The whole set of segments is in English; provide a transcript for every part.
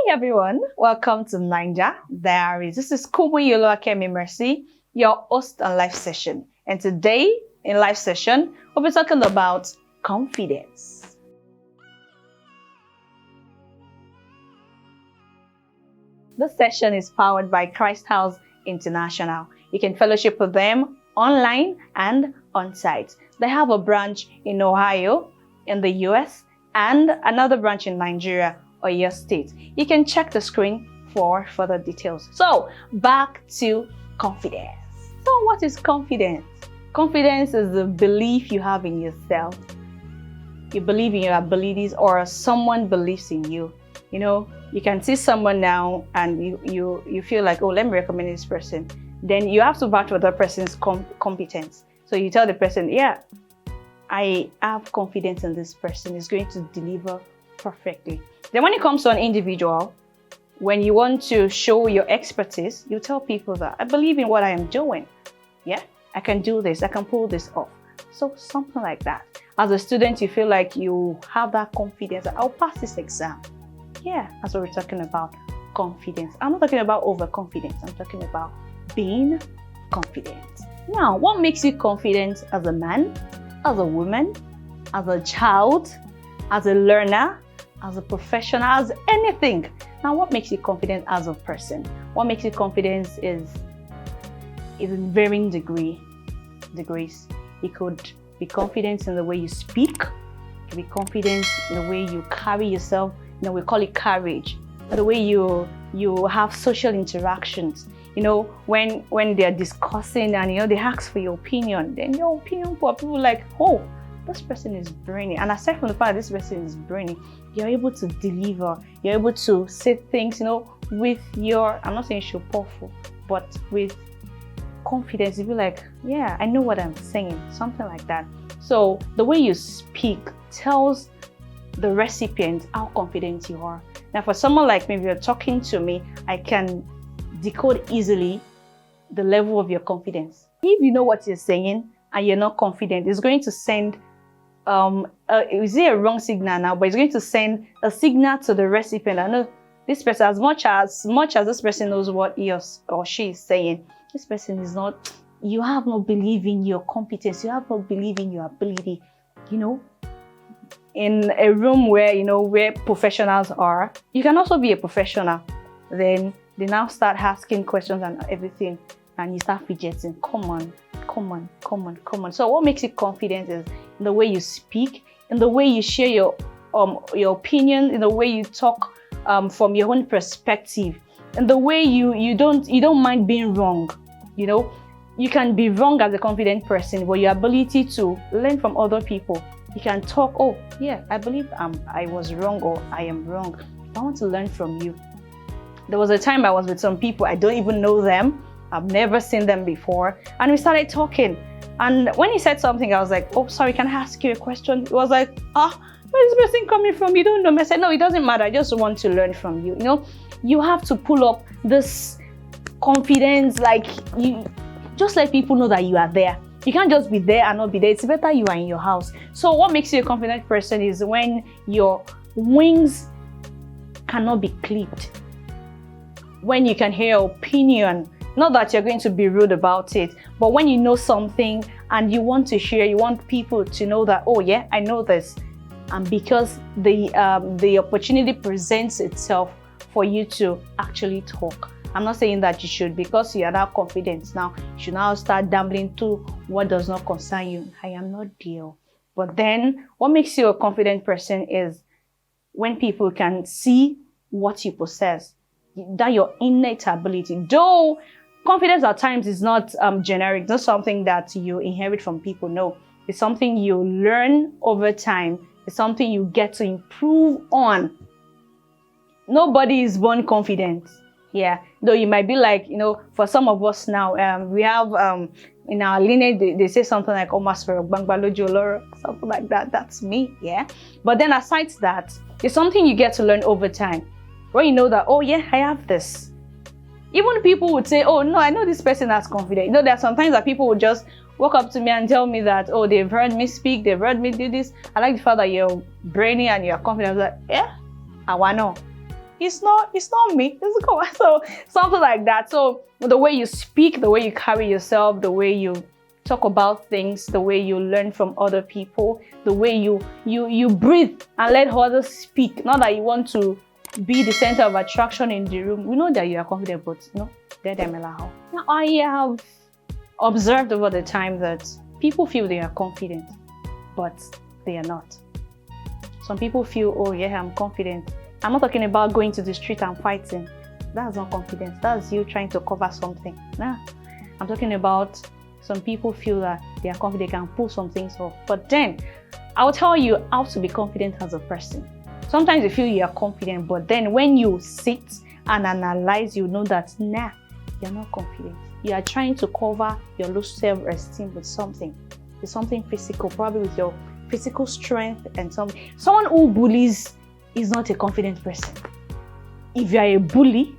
Hi everyone, welcome to Naija Diaries. This is Kumuyolo Akemi Mercy, your host on live session. And today in live session, we'll be talking about confidence. This session is powered by Christ House International. You can fellowship with them online and on site. They have a branch in Ohio, in the US, and another branch in Nigeria or your state. You can check the screen for further details. So back to confidence. So what is confidence? Confidence is the belief you have in yourself. You believe in your abilities or someone believes in you. You know, you can see someone now and you feel like, oh, let me recommend this person. Then you have to vouch for that person's competence. So you tell the person, yeah, I have confidence in this person. Is going to deliver perfectly. Then when it comes to an individual, when you want to show your expertise, you tell people that I believe in what I am doing. Yeah, I can do this. I can pull this off. So something like that. As a student, you feel like you have that confidence. I'll pass this exam. Yeah, that's what we're talking about. Confidence. I'm not talking about overconfidence. I'm talking about being confident. Now, what makes you confident as a man, as a woman, as a child, as a learner, as a professional, as anything? Now, what makes you confident as a person? What makes you confident is in varying degrees. You could be confident in the way you speak. You can be confident in the way you carry yourself. You know, we call it courage. The way you have social interactions. You know, when they're discussing and, you know, they ask for your opinion, then your opinion for people like, oh, this person is brainy. And aside from the fact that this person is brainy, you're able to deliver. You're able to say things, you know, with your, I'm not saying show powerful, but with confidence. You be like, yeah, I know what I'm saying. Something like that. So the way you speak tells the recipient how confident you are. Now, for someone like me, if you're talking to me, I can decode easily the level of your confidence. If you know what you're saying and you're not confident, it's going to send is it a wrong signal now, but it's going to send a signal to the recipient. I know this person, as much as this person knows what he or she is saying, this person is not, you have no belief in your competence, you have no belief in your ability. You know, in a room where, you know, where professionals are, you can also be a professional. Then they now start asking questions and everything, and you start fidgeting. Come on. So what makes you confident is in the way you speak, in the way you share your opinion, in the way you talk from your own perspective, in the way you don't mind being wrong. You know, you can be wrong as a confident person, but your ability to learn from other people. You can talk, oh yeah, I believe I was wrong or I am wrong. I want to learn from you. There was a time I was with some people, I don't even know them. I've never seen them before. And we started talking. And when he said something, I was like, oh, sorry, can I ask you a question? It was like, where is this person coming from? You don't know me. I said, no, it doesn't matter. I just want to learn from you. You know, you have to pull up this confidence, like you just let people know that you are there. You can't just be there and not be there. It's better you are in your house. So what makes you a confident person is when your wings cannot be clipped. When you can hear your opinion. Not that you're going to be rude about it, but when you know something and you want to share, you want people to know that, oh yeah, I know this. And because the opportunity presents itself for you to actually talk. I'm not saying that you should, because you are now confident now, you should now start dabbling to what does not concern you. I am not there. But then what makes you a confident person is when people can see what you possess, that your innate ability. Though confidence at times is not generic, not something that you inherit from people. No, it's something you learn over time. It's something you get to improve on. Nobody is born confident. Yeah, though you might be like, you know, for some of us now, we have in our lineage, they say something like Omasfero, Bangbalojo, something like that. That's me, yeah. But then aside that, it's something you get to learn over time. When you know that, oh yeah, I have this. Even people would say, oh no, I know this person has confidence. You know, there are sometimes that people would just walk up to me and tell me that, oh, they've heard me speak, they've heard me do this. I like the fact that you're brainy and you're confident. I was like, yeah, I wanna know. it's not me, it's God. So something like that. So the way you speak, the way you carry yourself, the way you talk about things, the way you learn from other people, the way you breathe and let others speak. Not that you want to be the center of attraction in the room. We know that you are confident, but no, now I have observed over the time that people feel they are confident, but they are not. Some people feel, oh yeah, I'm confident. I'm not talking about going to the street and fighting. That's not confidence. That's you trying to cover something. Nah. I'm talking about some people feel that they are confident, they can pull some things off. But then, I'll tell you how to be confident as a person. Sometimes you feel you are confident, but then when you sit and analyze, you know that, nah, you're not confident. You are trying to cover your low self-esteem with something. With something physical, probably with your physical strength and something. Someone who bullies is not a confident person. If you are a bully,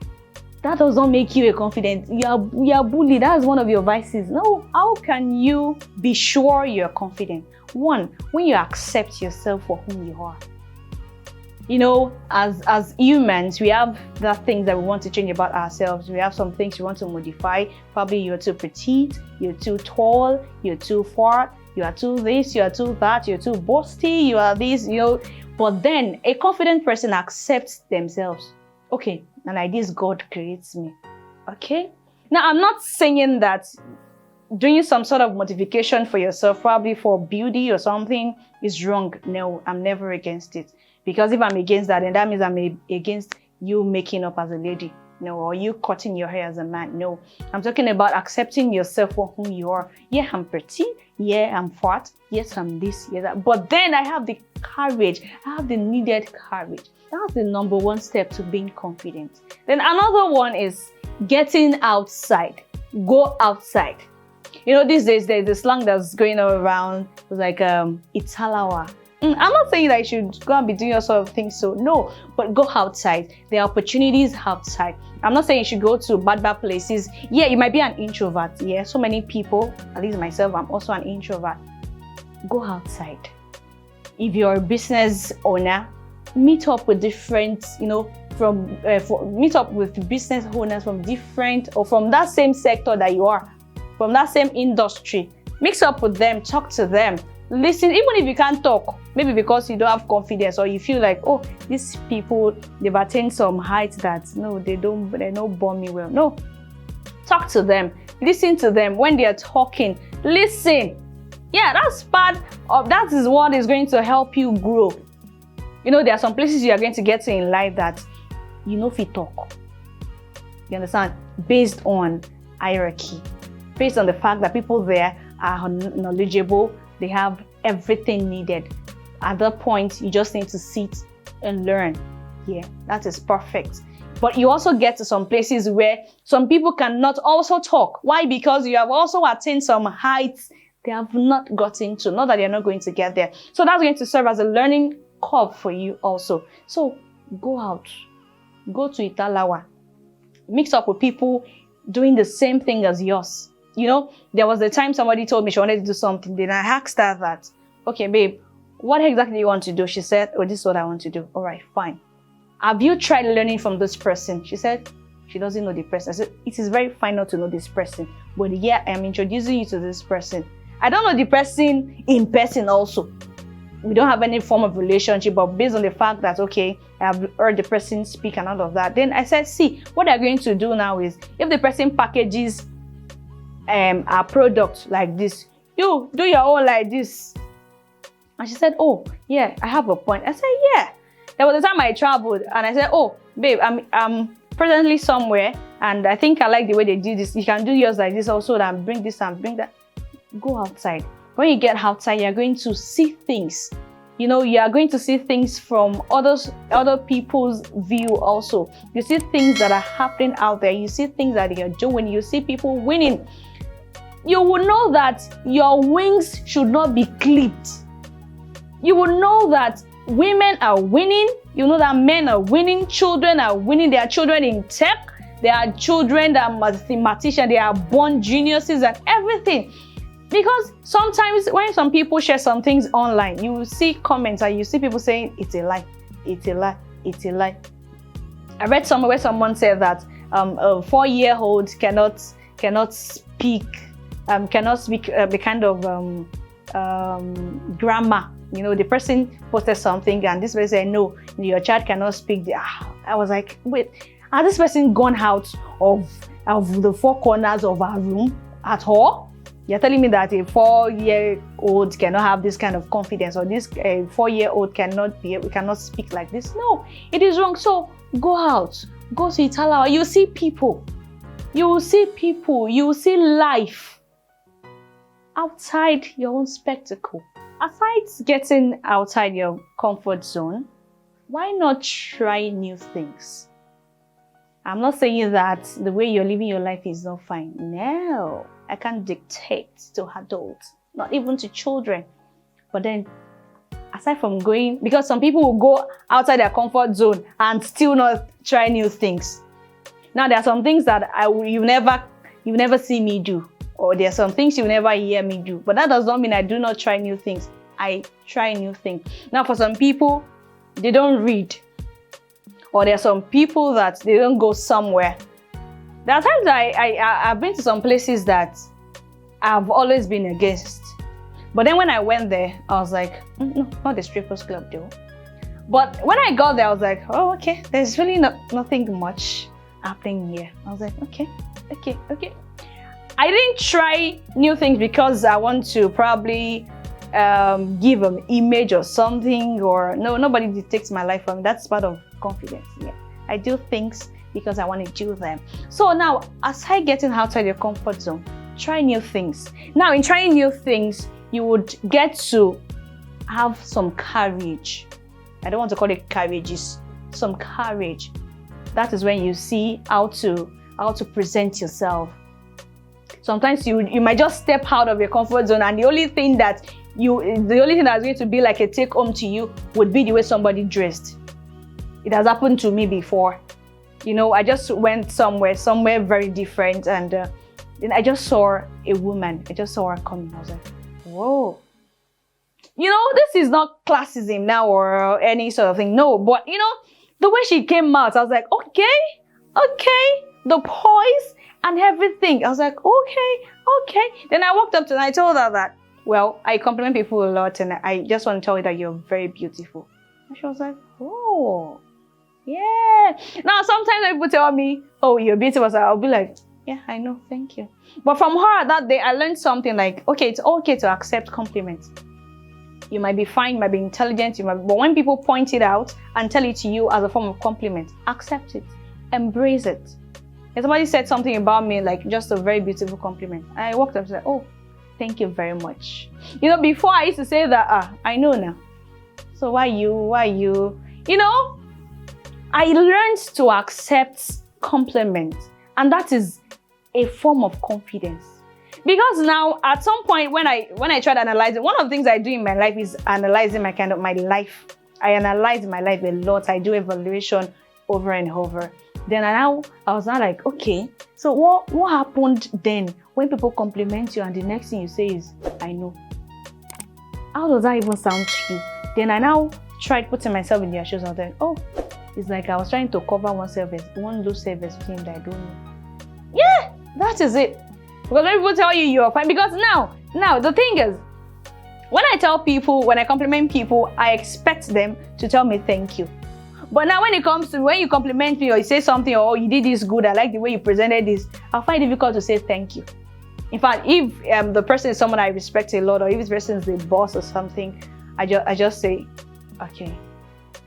that does not make you a confident. You are bully. That's one of your vices. No, how can you be sure you're confident? One, when you accept yourself for who you are. You know, as humans, we have the things that we want to change about ourselves. We have some things we want to modify. Probably you're too petite, you're too tall, you're too fat, you are too this, you are too that, you're too boasty, you are this, you know. But then a confident person accepts themselves. Okay, and like this, God creates me. Okay? Now, I'm not saying that doing some sort of modification for yourself, probably for beauty or something, is wrong. No, I'm never against it. Because if I'm against that, then that means I'm against you making up as a lady. No, or you cutting your hair as a man. No, I'm talking about accepting yourself for who you are. Yeah, I'm pretty. Yeah, I'm fat. Yes, I'm this, yeah, that. But then I have the courage. I have the needed courage. That's the number one step to being confident. Then another one is getting outside. Go outside. You know, these days there's a slang that's going around. It's like Italawa. I'm not saying that you should go and be doing all sort of things, so no, but go outside. There are opportunities outside. I'm not saying you should go to bad places. Yeah, you might be an introvert. Yeah, so many people, at least myself, I'm also an introvert. Go outside. If you're a business owner, meet up with different, you know, meet up with business owners from different or from that same sector that you are, from that same industry. Mix up with them, talk to them. Listen, even if you can't talk, maybe because you don't have confidence or you feel like, oh, these people, they've attained some heights that, no, they don't bond me well. No, talk to them, listen to them when they are talking, listen. Yeah, that's part of, that is what is going to help you grow. You know, there are some places you are going to get to in life that you know if you talk. You understand? Based on hierarchy, based on the fact that people there are knowledgeable, they have everything needed. At that point, you just need to sit and learn. Yeah, that is perfect. But you also get to some places where some people cannot also talk. Why? Because you have also attained some heights they have not gotten to. Not that they're not going to get there. So that's going to serve as a learning curve for you also. So go out. Go to Italawa. Mix up with people doing the same thing as yours. You know, there was the time somebody told me she wanted to do something. Then I asked her that, okay, babe, what exactly do you want to do? She said, oh, this is what I want to do. All right, fine. Have you tried learning from this person? She said, she doesn't know the person. I said, it is very fine not to know this person. But yeah, I'm introducing you to this person. I don't know the person in person also. We don't have any form of relationship, but based on the fact that, okay, I've heard the person speak and all of that. Then I said, see, what they're going to do now is, if the person packages our product like this, you do your own like this. And she said, oh yeah, I have a point. I said, yeah. There was a time I traveled and I said, oh babe, I'm presently somewhere and I think I like the way they do this. You can do yours like this also, and bring this and bring that. Go outside. When you get outside, you're going to see things. You know, you are going to see things from other people's view also. You see things that are happening out there. You see things that you're doing. You see people winning. You will know that your wings should not be clipped. You will know that women are winning. You know that men are winning. Children are winning. There are children in tech. There are children that are mathematicians. They are born geniuses and everything. Because sometimes when some people share some things online, you will see comments and you see people saying, it's a lie, it's a lie, it's a lie. I read somewhere where someone said that a 4-year-old cannot speak the kind of grammar. You know, the person posted something and this person said, no, your child cannot speak. I was like, wait, has this person gone out of the 4 corners of our room at all? You're telling me that a 4-year-old cannot have this kind of confidence, or this 4-year-old cannot speak like this? No, it is wrong. So go out, go to Itala. You see people, you will see life outside your own spectacle. Aside getting outside your comfort zone, why not try new things? I'm not saying that the way you're living your life is not fine. No, I can't dictate to adults, not even to children. But then, aside from going, because some people will go outside their comfort zone and still not try new things. Now, there are some things that you never see me do, or there are some things you never hear me do. But that does not mean I do not try new things. I try new things. Now, for some people, they don't read. Or there are some people that they don't go somewhere. There are times I've been to some places that I've always been against. But then when I went there, I was like, no, not the strippers club though. But when I got there, I was like, oh, okay, there's really nothing much happening here. I was like, okay. I didn't try new things because I want to probably give an image or something, or no, nobody dictates my life from me. That's part of confidence. Yeah, I do things because I want to do them. So now, aside getting outside your comfort zone, try new things. Now, in trying new things, you would get to have some courage. I don't want to call it courage, it's some courage. That is when you see how to present yourself. Sometimes you might just step out of your comfort zone, and the only thing that's going to be like a take home to you would be the way somebody dressed. It has happened to me before. You know, I just went somewhere very different, and then I just saw a woman. I just saw her coming. I was like, whoa. You know, this is not classism now or any sort of thing. No, but you know, the way she came out, I was like, okay, the poise and everything. I was like, okay. Then I walked up to her and I told her that, well, I compliment people a lot, and I just want to tell you that you're very beautiful. And she was like, oh, yeah. Now, sometimes when people tell me, oh, you're beautiful, so I'll be like, yeah, I know, thank you. But from her that day, I learned something like, okay, it's okay to accept compliments. You might be fine, you might be intelligent, but when people point it out and tell it to you as a form of compliment, accept it, embrace it. If somebody said something about me, like just a very beautiful compliment, I walked up and said, oh, thank you very much. You know, before I used to say that, I know now. So why you? You know, I learned to accept compliments, and that is a form of confidence. Because now, at some point, when I try to analyze it, one of the things I do in my life is analyzing my life. I analyze my life a lot. I do evaluation over and over. Then I was now like, okay, so what happened then when people compliment you and the next thing you say is, I know? How does that even sound to you? Then I now tried putting myself in their shoes, and I was like, oh, it's like I was trying to cover one low self-esteem that I don't know. Yeah, that is it. Because when people tell you you're fine, because now the thing is, when I compliment people, I expect them to tell me thank you. But now when you compliment me or you say something, oh, you did this good, I like the way you presented this, I'll find it difficult to say thank you. In fact, if the person is someone I respect a lot, or if this person is the boss or something, I just say, okay,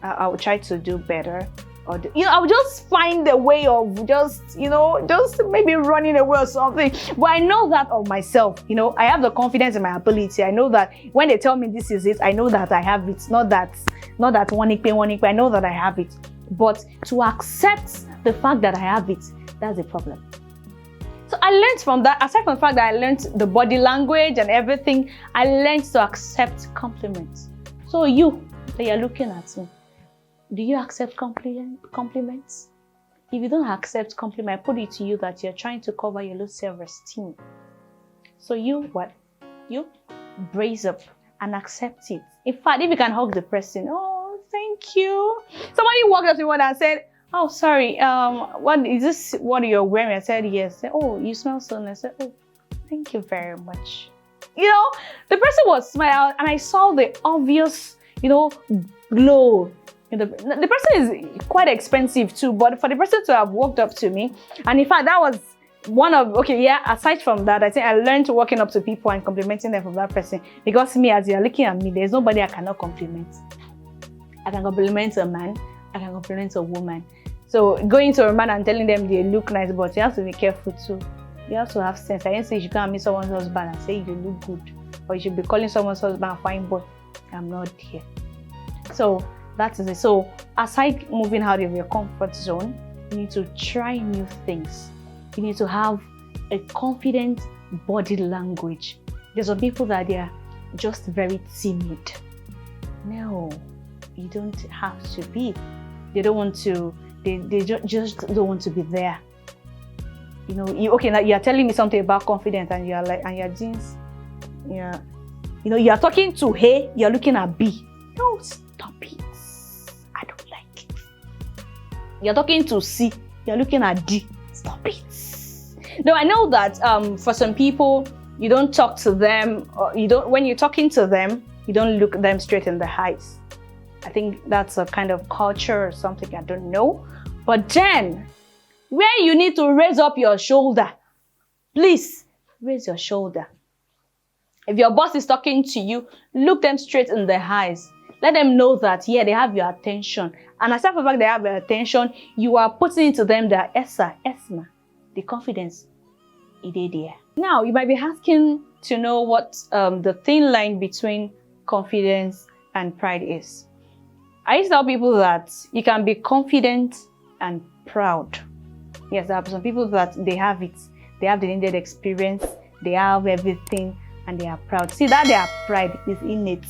I will try to do better. Or I'll just find a way of just maybe running away or something. But I know that of myself. You know, I have the confidence in my ability. I know that when they tell me this is it, I know that I have it. Not that one ikpe. I know that I have it. But to accept the fact that I have it, that's a problem. So I learned from that. Aside from the fact that I learned the body language and everything, I learned to accept compliments. So you, that you're looking at me, do you accept compliments? If you don't accept compliments, I put it to you that you're trying to cover your low self-esteem. So you brace up and accept it. In fact, if you can hug the person, oh, thank you. Somebody walked up to me and said, oh, sorry, what is this? What you're wearing? I said, yes. Said, oh, you smell so nice. I said, oh, thank you very much. You know, the person was smiling, and I saw the obvious, glow. The person is quite expensive too, but for the person to have walked up to me, and in fact, that was aside from that, I think I learned walking up to people and complimenting them from that person, because me, as you're looking at me, there's nobody I cannot compliment. I can compliment a man, I can compliment a woman. So going to a man and telling them they look nice, but you have to be careful too. You have to have sense. I didn't say you can't meet someone's husband and say you look good, or you should be calling someone's husband a fine boy. I'm not here. So that is it. So aside moving out of your comfort zone, you need to try new things. You need to have a confident body language. There's some people that they are just very timid. No, you don't have to be. They don't want to. They just don't want to be there. Now you're telling me something about confidence, and you're like, and your jeans, yeah. You're talking to A, you're looking at B. No, stop it. I don't like it. You're talking to C, you're looking at D. Stop it. No, I know that for some people, you don't talk to them, or when you're talking to them, you don't look them straight in the eyes. I think that's a kind of culture or something, I don't know. But then, where you need to raise up your shoulder, please raise your shoulder. If your boss is talking to you, look them straight in the eyes. Let them know that, yeah, they have your attention. And aside from the fact they have your attention, you are putting into them the Esma, the confidence. It is there. Now, you might be asking to know what the thin line between confidence and pride is. I used to tell people that you can be confident and proud. Yes, there are some people that they have it. They have the needed experience. They have everything, and they are proud. See, that their pride is innate.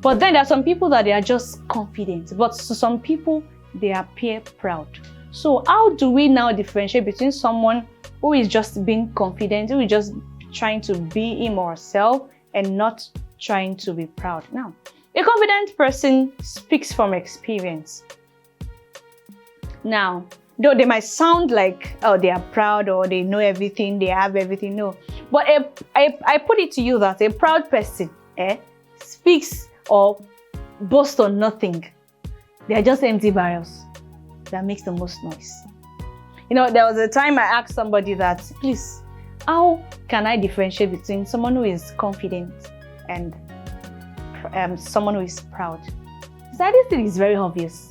But then there are some people that they are just confident. But to some people, they appear proud. So how do we now differentiate between someone who is just being confident, who is just trying to be him or herself, and not trying to be proud? Now, a confident person speaks from experience. Now, though they might sound like, oh, they are proud or they know everything, they have everything, no. But I put it to you that a proud person speaks or boasts on nothing. They are just empty barrels that makes the most noise. There was a time I asked somebody that, please, how can I differentiate between someone who is confident and someone who is proud? He said, this thing is very obvious.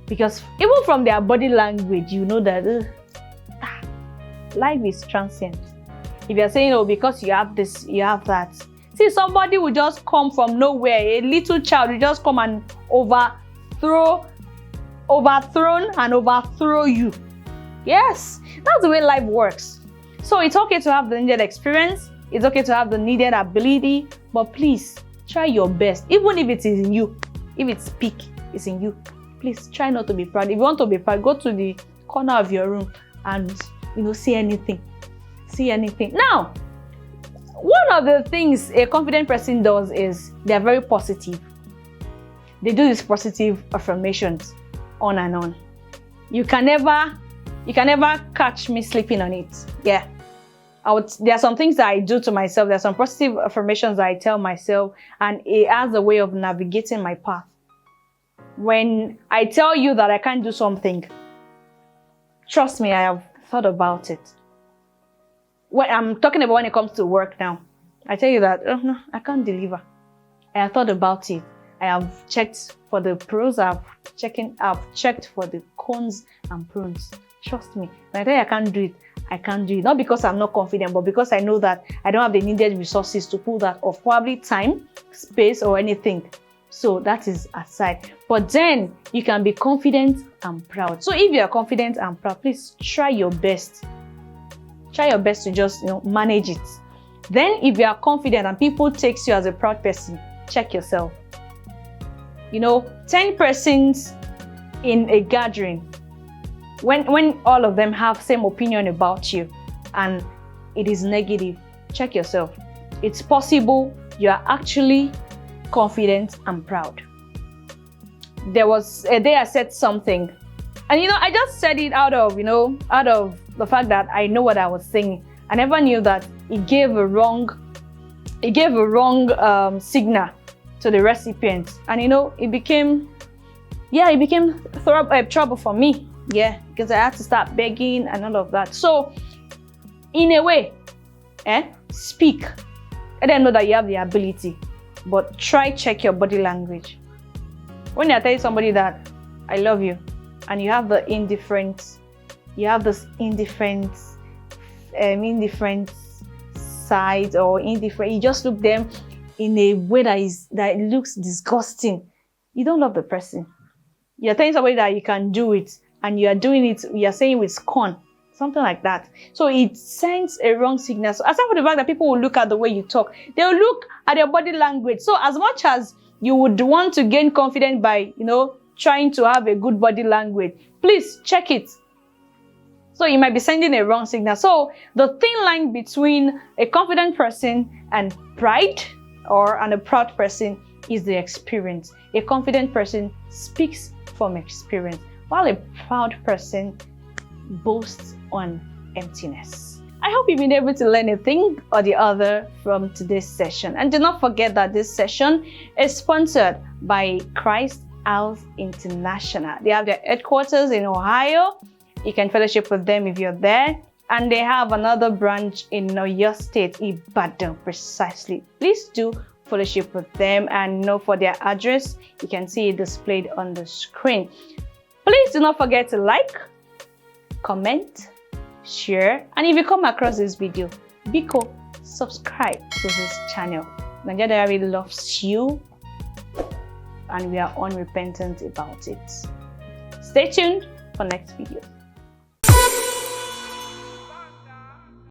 Because even from their body language, you know that life is transient. If you're saying, oh, because you have this, you have that. See, somebody will just come from nowhere. A little child will just come and overthrow you. Yes, that's the way life works. So it's okay to have the needed experience. It's okay to have the needed ability. But please, try your best. Even if it is in you. If it's peak, it's in you. Please try not to be proud. If you want to be proud, go to the corner of your room and see anything. See anything. Now, one of the things a confident person does is they're very positive. They do these positive affirmations on and on. You can never catch me sleeping on it. Yeah. There are some things that I do to myself. There are some positive affirmations that I tell myself, and it has a way of navigating my path. When I tell you that I can't do something, trust me, I have thought about it. When I'm talking about when it comes to work now, I tell you that, oh no, I can't deliver. I have thought about it. I have checked for the pros, I've checked for the cons and pros. Trust me, when I tell you I can't do it, I can't do it. Not because I'm not confident, but because I know that I don't have the needed resources to pull that off. Probably time, space, or anything. So that is aside. But then you can be confident and proud. So if you are confident and proud, please try your best. Try your best to just manage it. Then if you are confident and people take you as a proud person, check yourself. 10 persons in a gathering, when all of them have same opinion about you and it is negative, check yourself. It's possible you are actually confident and proud. there was a day I said something, and I just said it out of the fact that I know what I was saying. I never knew that it gave a wrong signal to the recipient, and it became trouble for me. Yeah, because I had to start begging and all of that. So, in a way, speak. I didn't know that you have the ability, but check your body language. When you're telling somebody that I love you, and you have this indifferent side, or indifferent, you just look them in a way that looks disgusting. You don't love the person. You're telling somebody that you can do it, and you are doing it, you're saying with scorn, something like that. So it sends a wrong signal. So aside from the fact that people will look at the way you talk, they'll look at your body language. So as much as you would want to gain confidence by, trying to have a good body language, please check it. So you might be sending a wrong signal. So the thin line between a confident person and pride, and a proud person, is the experience. A confident person speaks from experience, while a proud person boasts on emptiness. I hope you've been able to learn a thing or the other from today's session. And do not forget that this session is sponsored by Christ House International. They have their headquarters in Ohio. You can fellowship with them if you're there. And they have another branch in your state, Ibadan, precisely. Please do fellowship with them, and for their address, you can see it displayed on the screen. Please do not forget to like, comment, share, and if you come across this video, Biko, subscribe to this channel. Naija Diary loves you, and we are unrepentant about it. Stay tuned for next video.